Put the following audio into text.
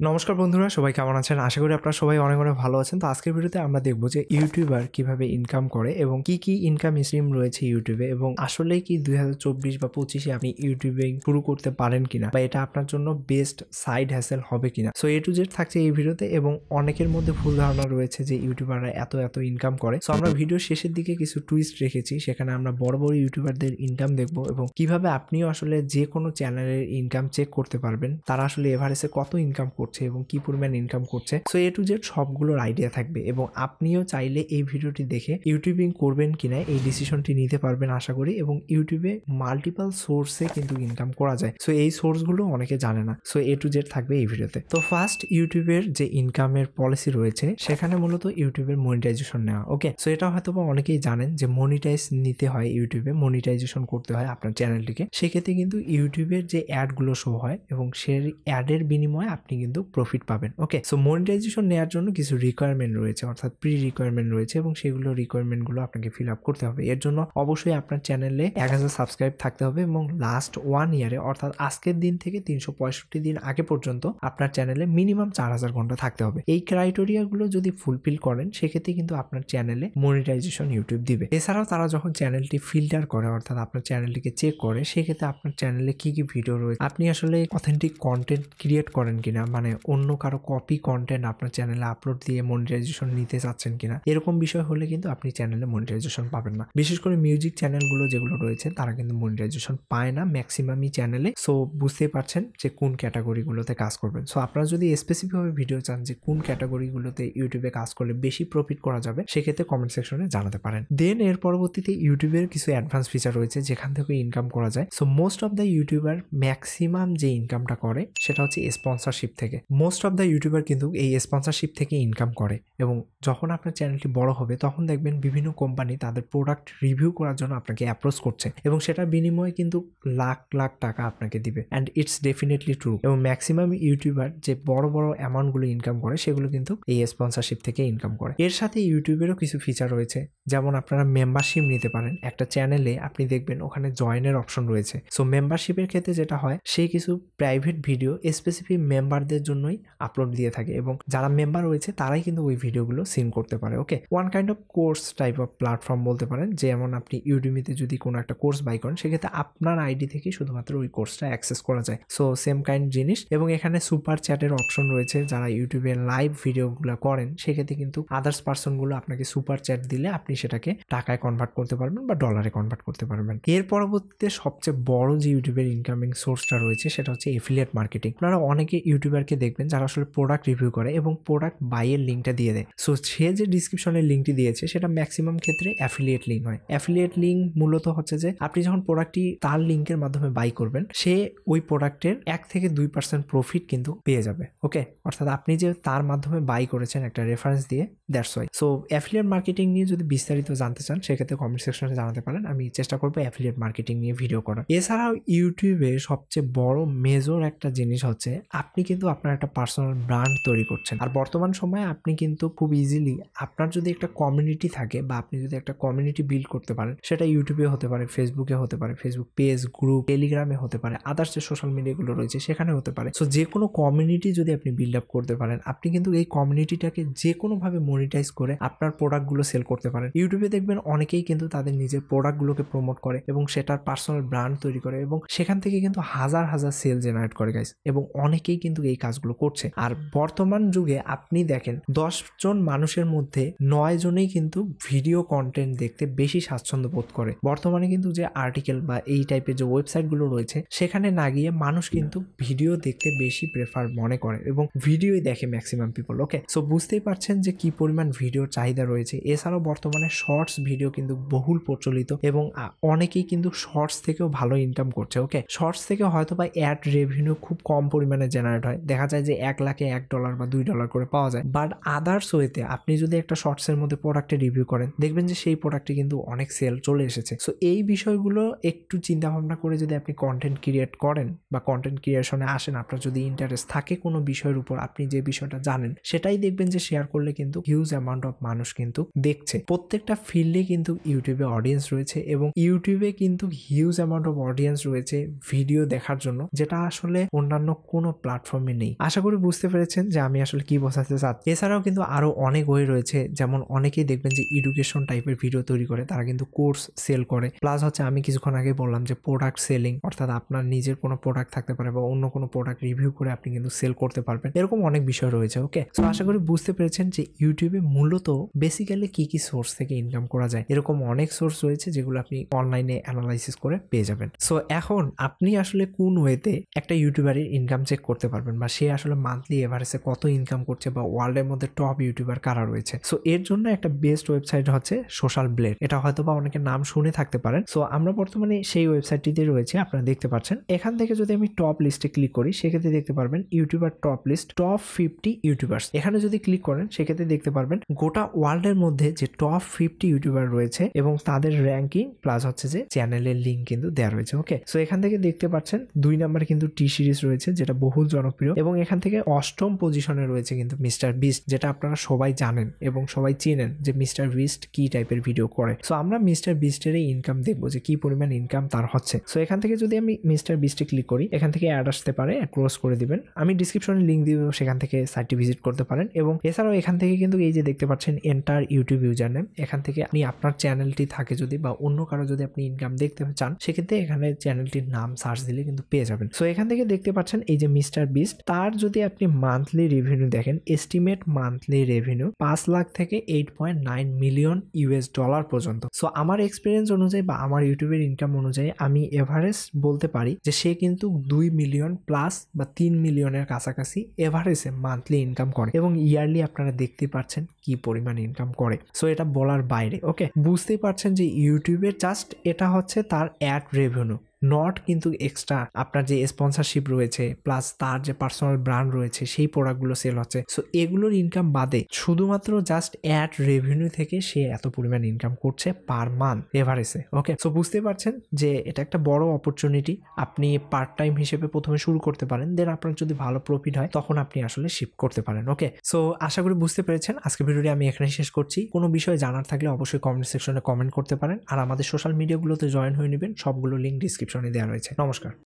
নমস্কার বন্ধুরা, সবাই কেমন আছেন? আশা করি আপনারা সবাই অনেক ভালো আছেন। তো আজকের ভিডিওতে আমরা দেখব যে ইউটিউবার কিভাবে ইনকাম করে এবং কি ইনকাম স্ট্রিম রয়েছে ইউটিউবে এবং আসলেই কি 2024 বা 25 এ আপনি ইউটিউবিং শুরু করতে পারেন কিনা বা এটা আপনার জন্য বেস্ট সাইড হ্যাসেল হবে কিনা। সো A to Z থাকছে এই ভিডিওতে এবং অনেকের মধ্যে ভুল ধারণা রয়েছে যে ইউটিউবাররা এত ইনকাম করে। সো আমরা ভিডিওর শেষের দিকে কিছু টুইস্ট রেখেছি, সেখানে আমরা বড় ইউটিউবারদের ইনকাম দেখব এবং কিভাবে আপনিও আসলে যে কোনো চ্যানেলের ইনকাম চেক করতে পারবেন, তারা আসলে এভারেজে কত ইনকাম করছে এবং কি পরিমাণ ইনকাম করছে। সো A to Z সবগুলোর আইডিয়া থাকবে এবং আপনিও চাইলে এই ভিডিওটি দেখে ইউটিউবিং করবেন কিনা এই ডিসিশনটি নিতে পারবেন আশা করি। এবং ইউটিউবে মাল্টিপল সোর্সে কিন্তু ইনকাম করা যায়। সো এই সোর্সগুলো অনেকে জানে না। সো A to Z থাকবে এই ভিডিওতে। তো ফার্স্ট, ইউটিউবের যে ইনকামের পলিসি রয়েছে সেখানে মূলত ইউটিউবের মনিটাইজেশন নেওয়া। ওকে, সো এটা হয়তো অনেকেই জানেন যে মনিটাইজ নিতে হয়, ইউটিউবে মনিটাইজেশন করতে হয় আপনার চ্যানেলটিকে। সেক্ষেত্রে কিন্তু ইউটিউবের যে অ্যাডগুলো শো হয় এবং সেই অ্যাডের বিনিময়ে আপনি কিন্তু প্রফিট পাবেন। ওকে, সো মনিটাইজেশন নেওয়ার জন্য কিছু রিকোয়ারমেন্ট রয়েছে, অর্থাৎ প্রি রিকোয়ারমেন্ট রয়েছে এবং সেগুলো রিকোয়ারমেন্টগুলো আপনাকে ফিল আপ করতে হবে। এর জন্য অবশ্যই আপনার চ্যানেলে 1000 সাবস্ক্রাইব থাকতে হবে এবং লাস্ট 1 ইয়ারে, অর্থাৎ আজকের দিন থেকে 365 দিন আগে পর্যন্ত আপনার চ্যানেলে মিনিমাম 4000 ঘন্টা থাকতে হবে। এই ক্রাইটেরিয়াগুলো যদি ফুলফিল করেন সেক্ষেত্রে কিন্তু আপনার চ্যানেলে মনিটাইজেশন ইউটিউব দিবে। এছাড়াও তারা যখন চ্যানেলটি ফিল্টার করে, অর্থাৎ আপনার চ্যানেলটিকে চেক করে, সেক্ষেত্রে আপনার চ্যানেলে কি ভিডিও রয়েছে, আপনি আসলে অথেন্টিক কন্টেন্ট ক্রিয়েট করেন কিনা, মানে অন্য কারো কপি কন্টেন্ট আপনার চ্যানেলে আপলোড দিয়ে মনিটাইজেশন নিতে চাচ্ছেন কিনা, এরকম বিষয় হলে কিন্তু আপনি চ্যানেলে মনিটাইজেশন পাবেন না। বিশেষ করে মিউজিক চ্যানেলগুলো যেগুলো রয়েছে তারা কিন্তু মনিটাইজেশন পায় না ম্যাক্সিমামই চ্যানেলে। সো বুঝতেই পারছেন যে কোন ক্যাটাগরিগুলোতে কাজ করবেন। সো আপনারা যদি স্পেসিফিকভাবে ভিডিও চান যে কোন ক্যাটাগরিগুলোতে ইউটিউবে কাজ করলে বেশি প্রফিট করা যাবে, সেক্ষেত্রে কমেন্ট সেকশনে জানাতে পারেন। দেন এর পরবর্তীতে ইউটিউবের কিছু অ্যাডভান্স ফিচার রয়েছে যেখান থেকে ইনকাম করা যায়। So most of the YouTuber maximum যে ইনকামটা করে সেটা হচ্ছে স্পন্সরশিপ থেকে। মোস্ট অফ দ্য ইউটিউবার কিন্তু এই স্পন্সরশিপ থেকে ইনকাম করে এবং যখন আপনার চ্যানেলটি বড় হবে তখন দেখবেন বিভিন্ন কোম্পানি তাদের প্রোডাক্ট রিভিউ করার জন্য আপনাকে অ্যাপ্রোচ করছে এবং সেটার বিনিময়ে কিন্তু লাখ লাখ টাকা আপনাকে দিবে। And it's definitely true. এবং ম্যাক্সিমাম ইউটিউবার যে বড় অ্যামাউন্টগুলো ইনকাম করে সেগুলো কিন্তু এই স্পন্সরশিপ থেকে ইনকাম করে। এর সাথে ইউটিউবেরও কিছু ফিচার রয়েছে, যেমন আপনারা মেম্বারশিপ নিতে পারেন। একটা চ্যানেলে আপনি দেখবেন ওখানে জয়েনের অপশন রয়েছে। সো মেম্বারশিপের ক্ষেত্রে যেটা হয়, সে কিছু প্রাইভেট ভিডিও স্পেসিফিক মেম্বারদের জন্যই আপলোড দিয়ে থাকে এবং যারা মেম্বার রয়েছে তারাই কিন্তু ওই ভিডিওগুলো সিন করতে পারে। Okay, one kind of course type of platform বলতে পারেন। যেমন আপনি ইউডিমিতে যদি কোনো একটা কোর্স বাই করেন, সেক্ষেত্রে আপনার আইডি থেকে শুধুমাত্র ওই কোর্সটা অ্যাক্সেস করা যায়। সো সেম কাইন্ড জিনিস। এবং এখানে সুপার চ্যাটের অপশন রয়েছে। যারা ইউটিউবে লাইভ ভিডিওগুলো করেন সেক্ষেত্রে কিন্তু আদার্স পার্সনগুলো আপনাকে সুপার চ্যাট দিলে আপনি সেটাকে টাকায় কনভার্ট করতে পারবেন বা ডলারে কনভার্ট করতে পারবেন। এর পরবর্তীতে সবচেয়ে বড় যে ইউটিউবের ইনকামিং সোর্সটা রয়েছে সেটা হচ্ছে এফিলিয়েট মার্কেটিং। আপনারা অনেকে ইউটিউবারকে দেখবেন যারা আসলে প্রোডাক্ট রিভিউ করে এবং প্রোডাক্ট বাইয়ের লিঙ্কটা দিয়ে দেয়। সো সে যে ডিসক্রিপশনের লিঙ্কটি দিয়েছে সেটা ম্যাক্সিমাম ক্ষেত্রে অ্যাফিলিয়েট লিঙ্ক হয়। অ্যাফিলিয়েট লিঙ্ক মূলত হচ্ছে যে আপনি যখন প্রোডাক্টটি তার লিঙ্কের মাধ্যমে বাই করবেন, সে ওই প্রোডাক্টের 1 থেকে 2% প্রফিট কিন্তু পেয়ে যাবে। ওকে, অর্থাৎ আপনি যে তার মাধ্যমে বাই করেছেন একটা রেফারেন্স দিয়ে, that's why. So affiliate marketing নিয়ে যদি বিস্তারিত জানতে চান সেক্ষেত্রে কমেন্ট সেকশনে জানাতে পারেন। আমি চেষ্টা করবো অ্যাফিলিয়েট মার্কেটিং নিয়ে ভিডিও করা। এছাড়াও ইউটিউবে সবচেয়ে বড় মেজর একটা জিনিস হচ্ছে আপনি কিন্তু আপনার একটা পার্সোনাল ব্র্যান্ড তৈরি করছেন। আর বর্তমান সময়ে আপনি কিন্তু খুব ইজিলি আপনার যদি একটা কমিউনিটি থাকে বা আপনি যদি একটা কমিউনিটি বিল্ড করতে পারেন, সেটা ইউটিউবে হতে পারে, ফেসবুকে হতে পারে, ফেসবুক পেজ, গ্রুপ, টেলিগ্রামে হতে পারে, আদার্স যে সোশ্যাল মিডিয়াগুলো রয়েছে সেখানে হতে পারে। সো যে কোনো কমিউনিটি যদি আপনি বিল্ড আপ করতে পারেন, আপনি কিন্তু এই কমিউনিটিটাকে যে কোনোভাবে মনিটাইজ করে আপনার প্রোডাক্টগুলো সেল করতে পারেন। ইউটিউবে দেখবেন অনেকেই কিন্তু তাদের নিজের প্রোডাক্টগুলোকে প্রমোট করে এবং সেটার পার্সোনাল ব্র্যান্ড তৈরি করে এবং সেখান থেকে কিন্তু হাজার হাজার সেল জেনারেট করে গাইস। এবং অনেকেই কিন্তু এই কাজগুলো করছে। আর বর্তমান যুগে আপনি দেখেন 10 জন মানুষের মধ্যে 9 জনেই কিন্তু ভিডিও কন্টেন্ট দেখতে বেশি স্বাচ্ছন্দ্য বোধ করে। বর্তমানে কিন্তু যে আর্টিকেল বা এই টাইপের যে ওয়েবসাইটগুলো রয়েছে সেখানে না গিয়ে মানুষ কিন্তু ভিডিও দেখতে বেশি প্রেফার মনে করে এবং ভিডিওই দেখে ম্যাক্সিমাম পিপল। ওকে, সো বুঝতেই পারছেন যে কি পরিমাণ ভিডিওর চাহিদা রয়েছে। এছাড়াও বর্তমানে শর্টস ভিডিও কিন্তু বহুল প্রচলিত এবং অনেকেই কিন্তু শর্টস থেকেও ভালো ইনকাম করছে। ওকে, শর্টস থেকে হয়তো বা অ্যাড রেভিনিউ খুব কম পরিমাণে জেনারেট হয়, দেখা যায় যে 1 লাখে $1 বা $2 করে পাওয়া যায়। বাট আদার্স ওয়েতে আপনি যদি একটা শর্টসের মধ্যে প্রোডাক্টের রিভিউ করেন, দেখবেন যে সেই প্রোডাক্টে কিন্তু অনেক সেল চলে এসেছে। সো এই বিষয়গুলো একটু চিন্তা ভাবনা করে যদি আপনি কন্টেন্ট ক্রিয়েট করেন বা কন্টেন্ট ক্রিয়েশনে আসেন, আপনার যদি ইন্টারেস্ট থাকে কোনো বিষয়ের উপর, আপনি যে বিষয়টা জানেন সেটাই দেখবেন যে শেয়ার করলে কিন্তু হিউজ অ্যামাউন্ট অফ মানুষ কিন্তু দেখছে। প্রত্যেকটা ফিল্ডে কিন্তু ইউটিউবে অডিয়েন্স রয়েছে এবং ইউটিউবে কিন্তু হিউজ অ্যামাউন্ট অফ অডিয়েন্স রয়েছে ভিডিও দেখার জন্য, যেটা আসলে অন্যান্য কোনো প্ল্যাটফর্মে নেই। আশা করি বুঝতে পেরেছেন যে আমি আসলে কি বোঝাতে চাচ্ছি। এছাড়াও কিন্তু আরো অনেক ওয়ে রয়েছে, যেমন অনেকেই দেখবেন যে এডুকেশন টাইপের ভিডিও তৈরি করে, তারা কিন্তু কোর্স সেল করে। প্লাস হচ্ছে আমি কিছুক্ষণ আগে বললাম যে প্রোডাক্ট সেলিং, অর্থাৎ আপনার নিজের কোনো প্রোডাক্ট থাকতে পারে বা অন্য কোনো প্রোডাক্ট রিভিউ করে আপনি কিন্তু সেল করতে পারবেন। এরকম অনেক বিষয় রয়েছে। ওকে, তো আশা করি বুঝতে পেরেছেন যে ইউটিউবে মূলত বেসিক্যালি কি কি সোর্স থেকে ইনকাম করা যায়। এরকম অনেক সোর্স রয়েছে যেগুলো আপনি অনলাইনে অ্যানালাইসিস করে পেয়ে যাবেন। সো এখন আপনি আসলে কোন ওয়েতে একটা ইউটিউবারের ইনকাম চেক করতে পারবেন, বা সে আসলে মান্থলি এভারেজে কত ইনকাম করছে, বা ওয়ার্ল্ডের মধ্যে টপ ইউটিউবার কারা রয়েছে। সো এর জন্য একটা বেস্ট ওয়েবসাইট হচ্ছে সোশ্যাল ব্লেড। এটা হয়তো বা অনেকের নাম শুনে থাকতে পারেন। সো আমরা বর্তমানে সেই ওয়েবসাইটটিতে রয়েছে, আপনারা দেখতে পাচ্ছেন। এখান থেকে যদি আমি টপ লিস্টে ক্লিক করি, সেক্ষেত্রে দেখতে পারবেন YouTuber top list, top 50 YouTubers. এখানে যদি ক্লিক করেন, সেক্ষেত্রে দেখতে পারবেন গোটা ওয়ার্ল্ডের মধ্যে যে টপ 50 ইউটিউবার রয়েছে এবং তাদের র্যাঙ্কিং প্লাস হচ্ছে যে চ্যানেলের লিঙ্ক কিন্তু দেওয়া রয়েছে। ওকে, সো এখান থেকে দেখতে পাচ্ছেন 2 নম্বরে কিন্তু টি সিরিজ রয়েছে, যেটা বহুল জনপ্রিয়, এবং এখান থেকে 8ম পজিশনে রয়েছে কিন্তু মিস্টার বিস্ট, যেটা আপনারা সবাই জানেন এবং সবাই চেনেন যে মিস্টার বিস্ট কি টাইপের ভিডিও করে। সো আমরা মিস্টার বিস্টের এই ইনকাম দেখবো যে কি পরিমাণ ইনকাম তার হচ্ছে। সো এখান থেকে যদি আমি মিস্টার বিস্টে ক্লিক করি, এখান থেকে অ্যাড আসতে পারে, ক্লোজ করে দিবেন। আমি ডিসক্রিপশনে লিঙ্ক দিব, সেখান থেকে সাইটটি ভিজিট করতে পারেন। এবং এছাড়াও এখান থেকে কিন্তু এই যে দেখতে পাচ্ছেন এন্টার ইউটিউব ইউজার নেম, এখান থেকে আপনি আপনার চ্যানেলটি থাকে যদি বা অন্য কারো যদি আপনি ইনকাম দেখতে চান, সেক্ষেত্রে এখানে চ্যানেলটির নাম সার্চ দিলে কিন্তু পেয়ে যাবেন। সো এখান থেকে দেখতে পাচ্ছেন এই যে মিস্টার বিস্ট, তার যদি আপনি মান্থলি রেভিনিউ দেখেন, এস্টিমেট মান্থলি রেভিনিউ 5 লাখ থেকে 8.9 মিলিয়ন ইউএস ডলার পর্যন্ত। সো আমার এক্সপিরিয়েন্স অনুযায়ী বা আমার ইউটিউবের ইনকাম অনুযায়ী আমি এভারেজ বলতে পারি যে সে কিন্তু 2 মিলিয়ন প্লাস বা 3 মিলিয়নের কাছাকাছি এভারেজে মান্থলি ইনকাম করে, এবং ইয়ারলি আপনারা দেখতে পাচ্ছেন কি পরিমাণ ইনকাম করে। সো এটা বলার বাইরে। ওকে, বুঝতেই পারছেন যে ইউটিউবের জাস্ট এটা হচ্ছে তার অ্যাড রেভিনিউ, নট কিন্তু এক্সট্রা আপনার যে স্পন্সরশিপ রয়েছে প্লাস তার যে পার্সোনাল ব্র্যান্ড রয়েছে সেই প্রোডাক্টগুলো সেল হচ্ছে। সো এগুলোর ইনকাম বাদে শুধুমাত্র জাস্ট অ্যাড রেভিনিউ থেকে সে এত পরিমাণ ইনকাম করছে পার মান্থ এভারেজে। ওকে, সো বুঝতে পারছেন যে এটা একটা বড় অপরচুনিটি। আপনি পার্ট টাইম হিসেবে প্রথমে শুরু করতে পারেন, দেন আপনার যদি ভালো প্রফিট হয় তখন আপনি আসলে শিফট করতে পারেন। ওকে, সো আশা করি বুঝতে পেরেছেন। আজকে ভিডিওটি আমি এখানে শেষ করছি। কোনো বিষয় জানার থাকলে অবশ্যই কমেন্ট সেকশনে কমেন্ট করতে পারেন, আর আমাদের সোশ্যাল মিডিয়াগুলোতে জয়েন হয়ে নেবেন, সবগুলো লিঙ্ক ডিসক্রিপশনে দেওয়া রয়েছে। নমস্কার।